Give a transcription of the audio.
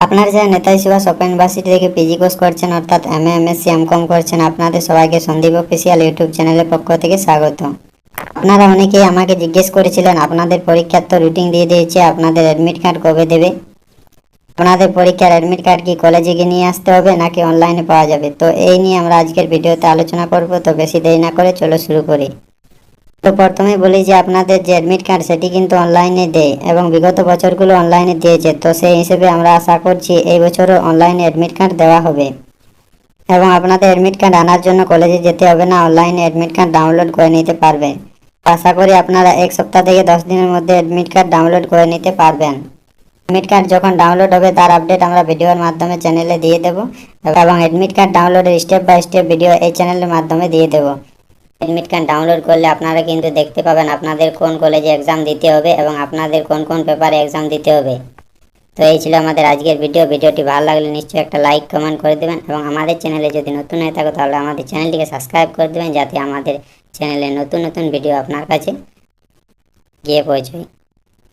আপনারা যারা Netaji Subhash open university থেকে পিজি কোর্স করছেন অর্থাৎ এমএ এমএসসি এমকম করছেন, আপনাদের সবাইকে সন্দীপ অফিসিয়াল ইউটিউব চ্যানেলের পক্ষ থেকে স্বাগত। আপনারা অনেকেই আমাকে জিজ্ঞেস করেছিলেন আপনাদের পরীক্ষার তো রুটিন দিয়ে দিয়েছে, আপনাদের অ্যাডমিট কার্ড কবে দেবে। আপনাদের পরীক্ষার অ্যাডমিট কার্ড কি কলেজে গিয়ে নিয়ে আসতে হবে নাকি অনলাইনে পাওয়া যাবে, তো এই নিয়ে আমরা আজকের ভিডিওতে আলোচনা করব। তো বেশি দেরি না করে চলো শুরু করি। তো প্রথমে বলি যে আপনাদের যে অ্যাডমিট কার্ড সেটি কিন্তু অনলাইনে দেয় এবং বিগত বছরগুলো অনলাইনে দিয়েছে, তো সেই হিসেবে আমরা আশা করছি এই বছরও অনলাইনে অ্যাডমিট কার্ড দেওয়া হবে। এবং আপনাদের অ্যাডমিট কার্ড আনার জন্য কলেজে যেতে হবে না, অনলাইনে অ্যাডমিট কার্ড ডাউনলোড করে নিতে পারবেন। আশা করি আপনারা এক সপ্তাহ থেকে 10 দিনের মধ্যে অ্যাডমিট কার্ড ডাউনলোড করে নিতে পারবেন। অ্যাডমিট কার্ড যখন ডাউনলোড হবে তার আপডেট আমরা ভিডিওর মাধ্যমে চ্যানেলে দিয়ে দেব এবং অ্যাডমিট কার্ড ডাউনলোডের স্টেপ বাই স্টেপ ভিডিও এই চ্যানেলের মাধ্যমে দিয়ে দেব। অ্যাডমিট কার্ড ডাউনলোড করলে আপনারা কিন্তু দেখতে পাবেন আপনাদের কোন কলেজে এক্সাম দিতে হবে এবং আপনাদের কোন কোন পেপারে এক্সাম দিতে হবে। তো এই ছিল আমাদের আজকের ভিডিওটি ভালো লাগলে নিশ্চয়ই একটা লাইক কমেন্ট করে দেবেন এবং আমাদের চ্যানেলে যদি নতুন হয়ে থাকো তাহলে আমাদের চ্যানেলটিকে সাবস্ক্রাইব করে দেবেন, যাতে আমাদের চ্যানেলে নতুন নতুন ভিডিও আপনার কাছে গিয়ে পৌঁছয়।